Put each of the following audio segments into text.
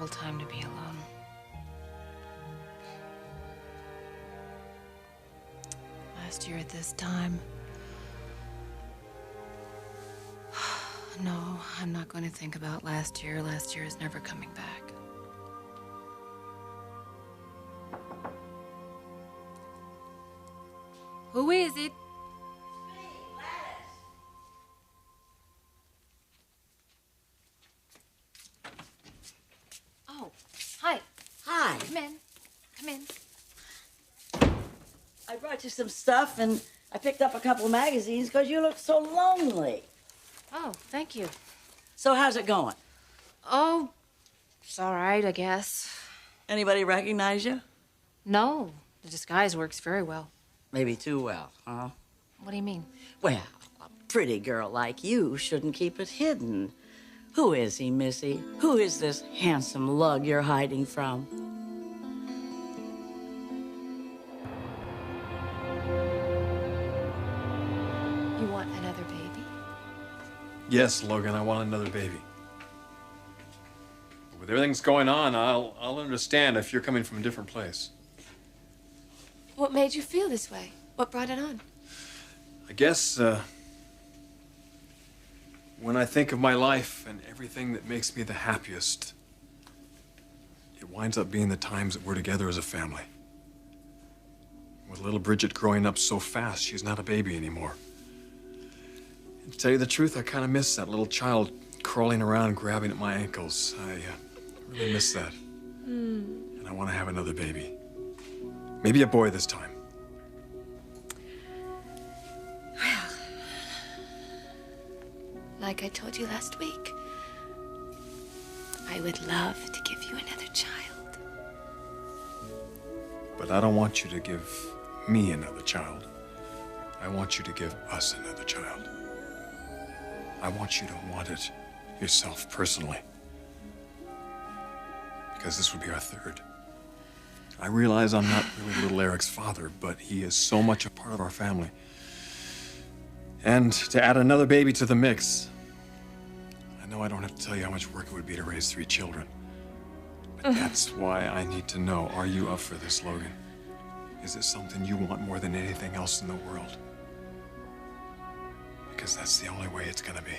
terrible time to be alone. Last year at this time... No, I'm not going to think about last year. Last year is never coming back. Who is it? Oh, hi. Hi. Come in. Come in. I brought you some stuff, and I picked up a couple of magazines because you look so lonely. Oh, thank you. So how's it going? Oh, it's all right, I guess. Anybody recognize you? No, the disguise works very well. Maybe too well, huh? What do you mean? Well, a pretty girl like you shouldn't keep it hidden. Who is he, Missy? Who is this handsome lug you're hiding from? You want another baby? Yes, Logan, I want another baby. With everything that's going on, I'll understand if you're coming from a different place. What made you feel this way? What brought it on? I guess, when I think of my life and everything that makes me the happiest, it winds up being the times that we're together as a family. With little Bridget growing up so fast, she's not a baby anymore. And to tell you the truth, I kind of miss that little child crawling around, grabbing at my ankles. I really miss that. And I want to have another baby. Maybe a boy this time. Like I told you last week, I would love to give you another child. But I don't want you to give me another child. I want you to give us another child. I want you to want it yourself personally. Because this would be our third. I realize I'm not really little Eric's father, but he is so much a part of our family. And to add another baby to the mix, I know I don't have to tell you how much work it would be to raise 3 children. But that's why I need to know, are you up for this, Logan? Is it something you want more than anything else in the world? Because that's the only way it's gonna be.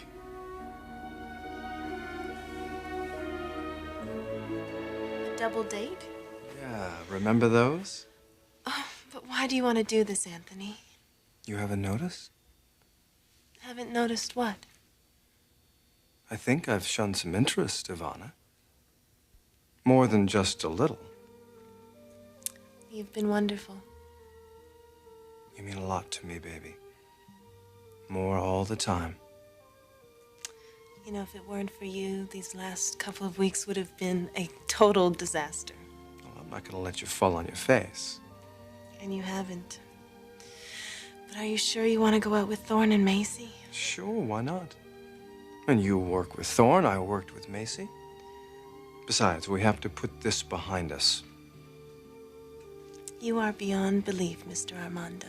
A double date? Yeah, remember those? Oh, but why do you want to do this, Anthony? You haven't noticed? Haven't noticed what? I think I've shown some interest, Ivana. More than just a little. You've been wonderful. You mean a lot to me, baby. More all the time. You know, if it weren't for you, these last couple of weeks would have been a total disaster. Well, I'm not going to let you fall on your face. And you haven't. But are you sure you want to go out with Thorne and Macy? Sure, why not? And you work with Thorne, I worked with Macy. Besides, we have to put this behind us. You are beyond belief, Mr. Armando.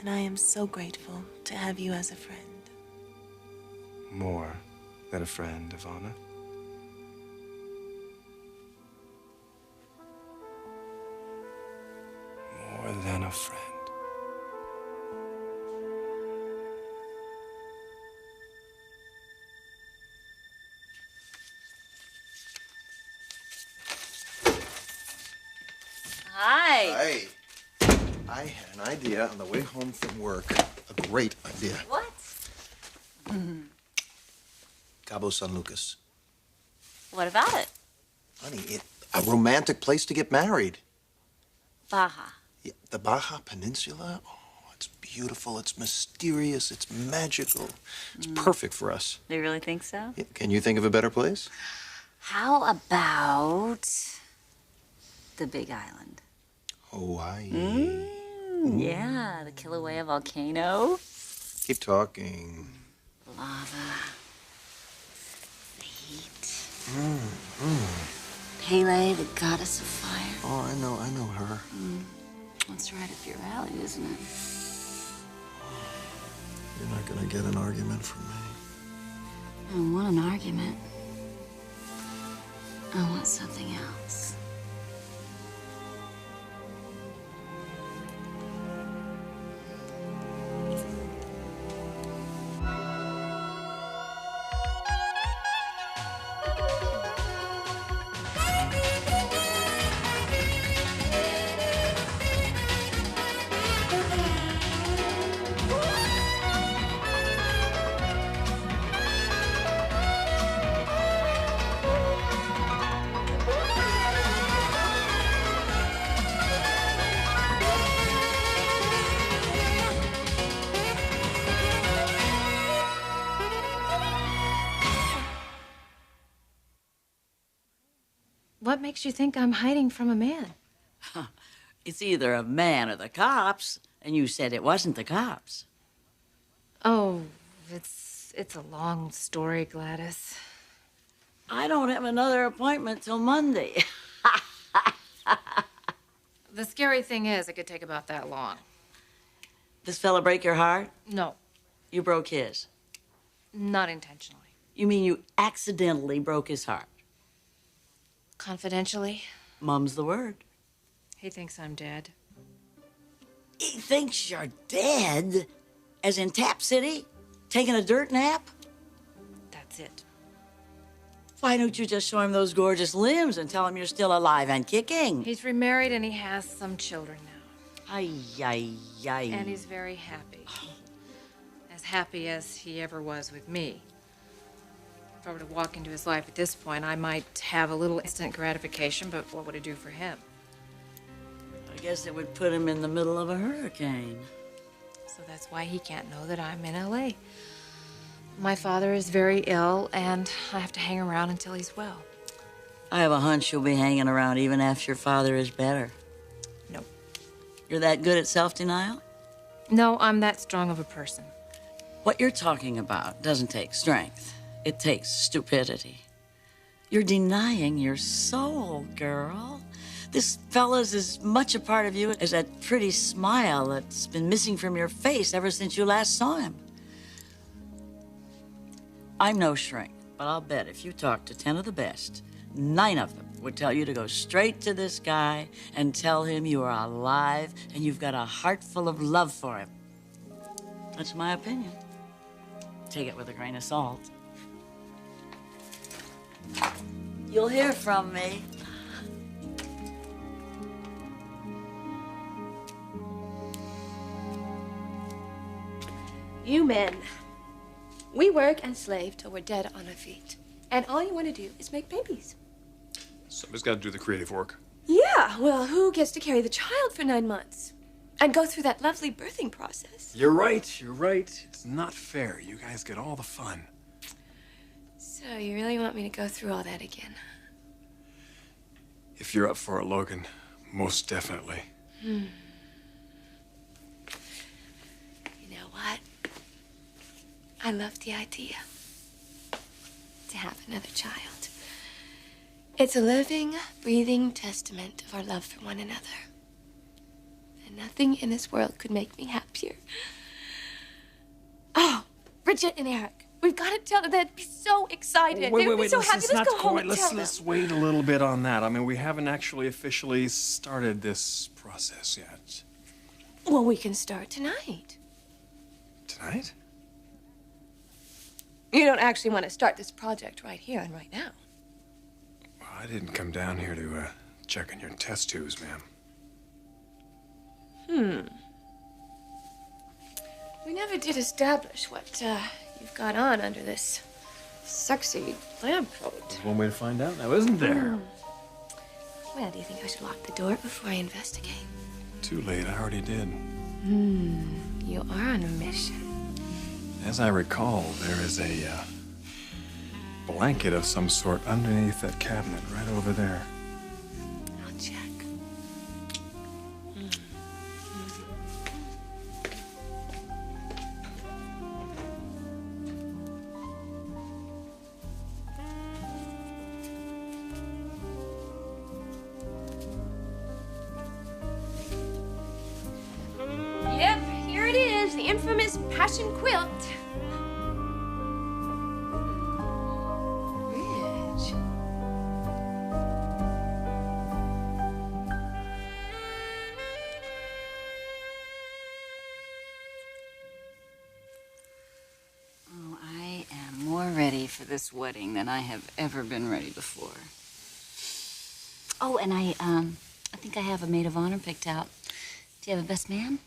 And I am so grateful to have you as a friend. More than a friend, Ivana. More than a friend. Hi. Hi. I had an idea on the way home from work. A great idea. What? Cabo San Lucas. What about it? Honey, a romantic place to get married. Baja. Yeah, the Baja Peninsula? Oh, it's beautiful, it's mysterious, it's magical. It's perfect for us. Do you really think so? Yeah, can you think of a better place? How about the Big Island? Hawaii. Yeah, the Kilauea volcano. Keep talking. Lava. The heat. Pele, the goddess of fire. Oh, I know her. That's right up your alley, isn't it? You're not gonna get an argument from me. I don't want an argument. I want something else. What makes you think I'm hiding from a man? It's either a man or the cops, and you said it wasn't the cops. Oh, it's a long story, Gladys. I don't have another appointment till Monday. The scary thing is, it could take about that long. This fella break your heart? No, You broke his. not intentionally. You mean you accidentally broke his heart? Confidentially, Mum's the word. he thinks I'm dead. He thinks you're dead? As in Tap City? Taking a dirt nap? That's it. Why don't you just show him those gorgeous limbs and tell him you're still alive and kicking? He's remarried and he has some children now. Ay, ay, ay. And he's very happy. As happy as he ever was with me. If I were to walk into his life at this point, I might have a little instant gratification, but what would it do for him? I guess it would put him in the middle of a hurricane. So that's why he can't know that I'm in L.A. My father is very ill, and I have to hang around until he's well. I have a hunch you'll be hanging around even after your father is better. No. You're that good at self-denial? No, I'm that strong of a person. What you're talking about doesn't take strength. It takes stupidity. You're denying your soul, girl. This fella's as much a part of you as that pretty smile that's been missing from your face ever since you last saw him. I'm no shrink, but I'll bet if you talk to 10 of the best, 9 of them would tell you to go straight to this guy and tell him you are alive and you've got a heart full of love for him. That's my opinion. Take it with a grain of salt. You'll hear from me. You men, we work and slave till we're dead on our feet. And all you want to do is make babies. Somebody's got to do the creative work. Yeah, well, who gets to carry the child for 9 months? And go through that lovely birthing process? You're right, you're right. It's not fair. You guys get all the fun. So you really want me to go through all that again? If you're up for it, Logan, most definitely. You know what? I love the idea to have another child. It's a living, breathing testament of our love for one another. And nothing in this world could make me happier. Oh, Bridget and Eric, we've got to tell them. They'd be so excited. They would be so happy. Let's go home and tell them. Let's wait a little bit on that. I mean, we haven't actually officially started this process yet. Well, we can start tonight. Tonight? You don't actually want to start this project right here and right now. Well, I didn't come down here to check on your test tubes, ma'am. We never did establish what you've got on under this sexy lab coat. There's one way to find out now, isn't there? Well, do you think I should lock the door before I investigate? Too late, I already did. You are on a mission. As I recall, there is a blanket of some sort underneath that cabinet right over there. I'll check. Yep, here it is, the infamous passion quilt. Rich. ready for this wedding than I have ever been ready before. Oh, and I think I have a maid of honor picked out. Do you have a best man?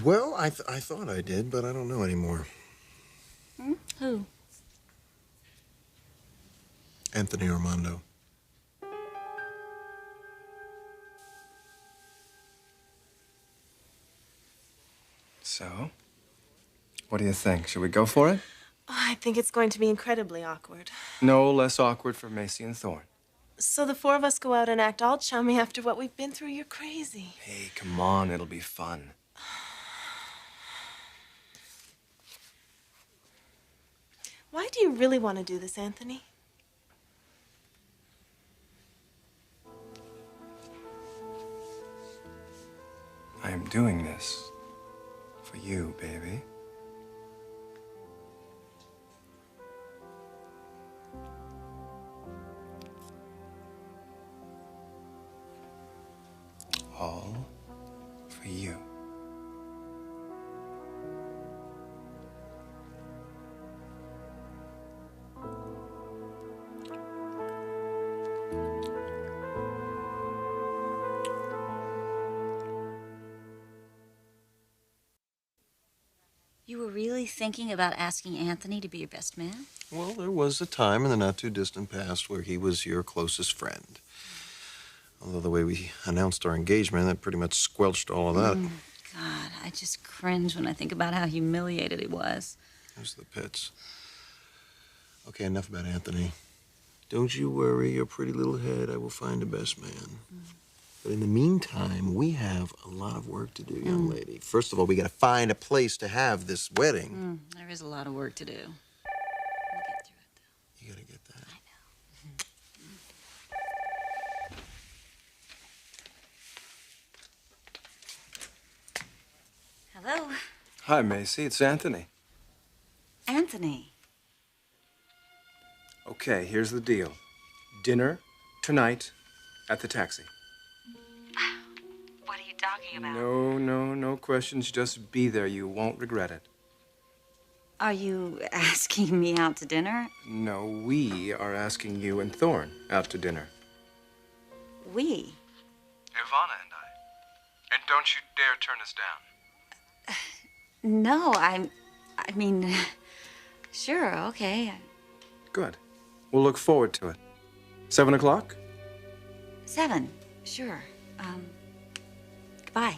Well, I thought I did, but I don't know anymore. Who? Anthony Armando. So, what do you think? Should we go for it? Oh, I think it's going to be incredibly awkward. No less awkward for Macy and Thorne. So the four of us go out and act all chummy after what we've been through? You're crazy. Hey, come on, it'll be fun. Why do you really want to do this, Anthony? I am doing this for you, baby. All for you. You were really thinking about asking Anthony to be your best man? Well, there was a time in the not-too-distant past where he was your closest friend. Although the way we announced our engagement, that pretty much squelched all of that. God, I just cringe when I think about how humiliated he was. There's the pits. Okay, enough about Anthony. Don't you worry your pretty little head. I will find a best man. But in the meantime, we have a lot of work to do, young lady. First of all, we got to find a place to have this wedding. There is a lot of work to do. We'll get through it, though. You got to get that. I know. Hello, Hi, Macy. It's Anthony. Anthony. Okay, here's the deal. Dinner tonight at the Taxi. What are you talking about? No questions. Just be there. You won't regret it. Are you asking me out to dinner? No, we are asking you and Thorne out to dinner. We? Ivana and I. And don't you dare turn us down. No, I mean, sure, okay. Good. We'll look forward to it. 7 o'clock? 7, sure. Goodbye.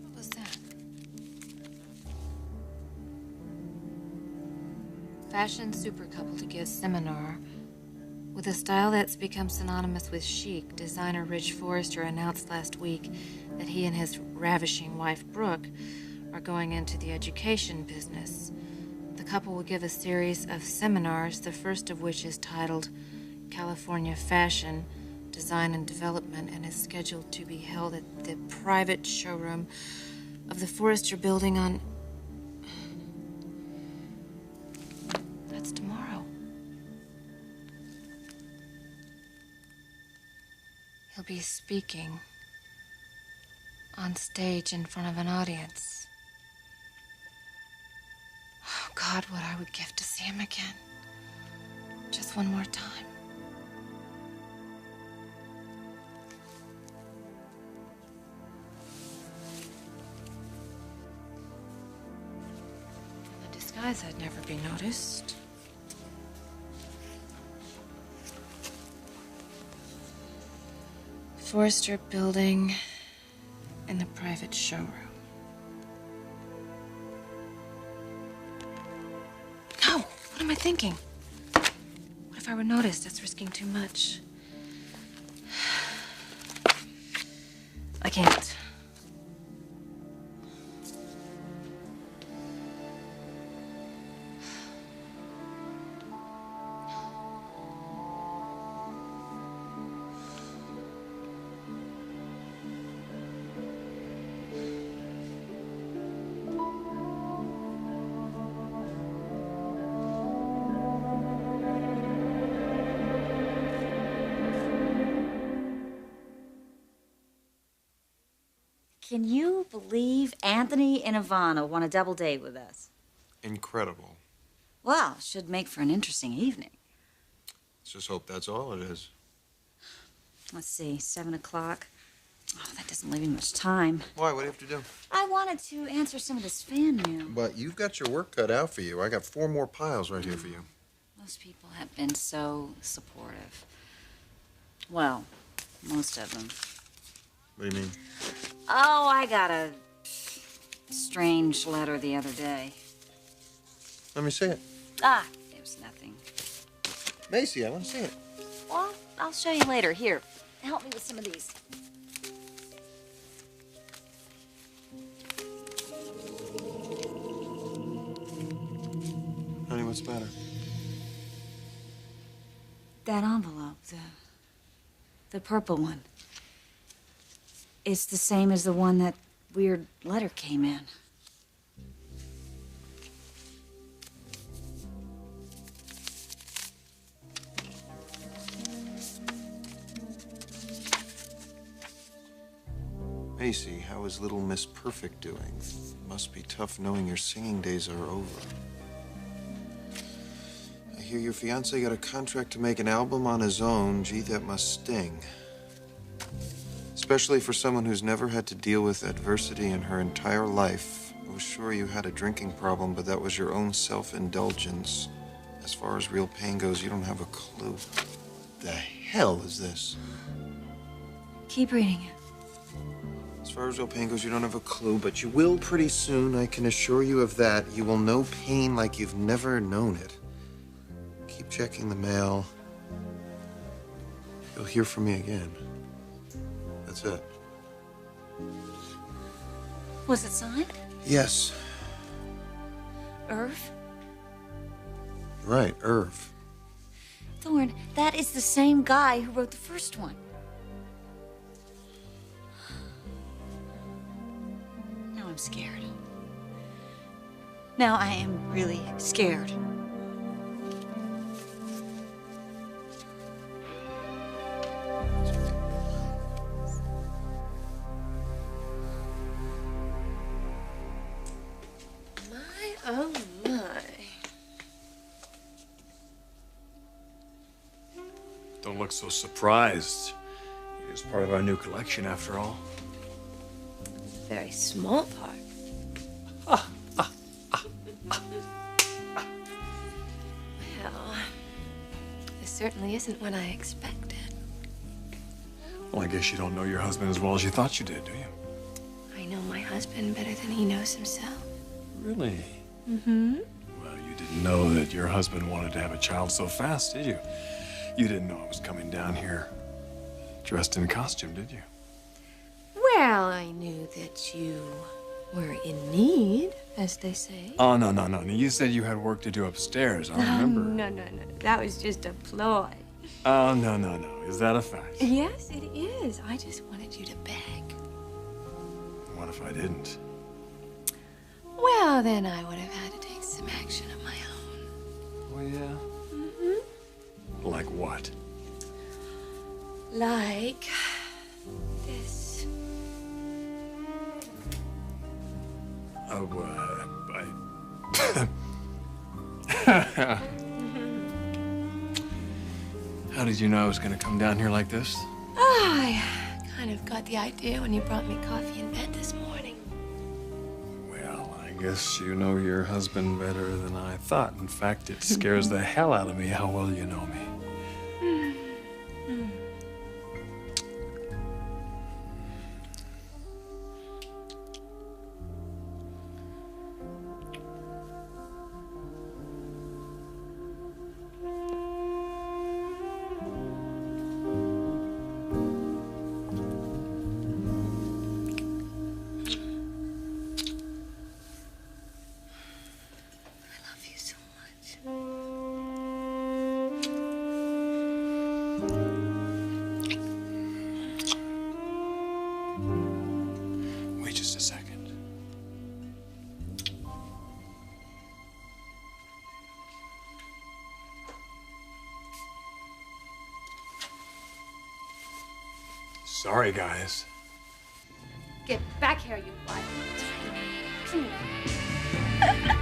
What was that? Fashion super couple to give seminar. With a style that's become synonymous with chic, designer Ridge Forrester announced last week that he and his ravishing wife, Brooke, are going into the education business. The couple will give a series of seminars, the first of which is titled California Fashion, Design and Development, and is scheduled to be held at the private showroom of the Forrester building on... That's tomorrow. He'll be speaking on stage in front of an audience. Oh, God, what I would give to see him again. Just one more time. In the disguise, I'd never be noticed. Forrester building in the private showroom. No! What am I thinking? What if I were noticed? That's risking too much. I can't. Can you believe Anthony and Ivana want a double date with us? Incredible. Well, should make for an interesting evening. Let's just hope that's all it is. Let's see, 7 o'clock. Oh, that doesn't leave me much time. Why? What do you have to do? I wanted to answer some of this fan mail. But you've got your work cut out for you. I got 4 more piles right here for you. Most people have been so supportive. Well, most of them. What do you mean? Oh, I got a strange letter the other day. Let me see it. Ah, it was nothing. Macy, I want to see it. Well, I'll show you later. Here, help me with some of these. Honey, what's the matter? That envelope, the purple one. It's the same as the one that weird letter came in. Macy, how is little Miss Perfect doing? Must be tough knowing your singing days are over. I hear your fiancé got a contract to make an album on his own. Gee, that must sting. Especially for someone who's never had to deal with adversity in her entire life. I was sure you had a drinking problem, but that was your own self-indulgence. As far as real pain goes, you don't have a clue. The hell is this? Keep reading it. As far as real pain goes, you don't have a clue, but you will pretty soon. I can assure you of that. You will know pain like you've never known it. Keep checking the mail. You'll hear from me again. That's it. Was it signed? Yes. Irv? Right, Irv. Thorne, that is the same guy who wrote the first one. Now I'm scared. Now I am really scared. Oh, my. Don't look so surprised. It is part of our new collection, after all. Very small part. Well, this certainly isn't what I expected. Well, I guess you don't know your husband as well as you thought you did, do you? I know my husband better than he knows himself. Really? Mm-hmm. Well, you didn't know that your husband wanted to have a child so fast, did you? You didn't know I was coming down here dressed in costume, did you? Well, I knew that you were in need, as they say. Oh, no. You said you had work to do upstairs. I remember. No. That was just a ploy. Oh, no. Is that a fact? Yes, it is. I just wanted you to beg. What if I didn't? Well, then I would have had to take some action of my own. Oh, yeah? Mm-hmm. Like what? Like this. Oh, How did you know I was going to come down here like this? I kind of got the idea when you brought me coffee in bed this morning. Well, I guess you know your husband better than I thought. In fact, it scares the hell out of me how well you know me. Wait just a second. Sorry, guys. Get back here, you wild. Come here.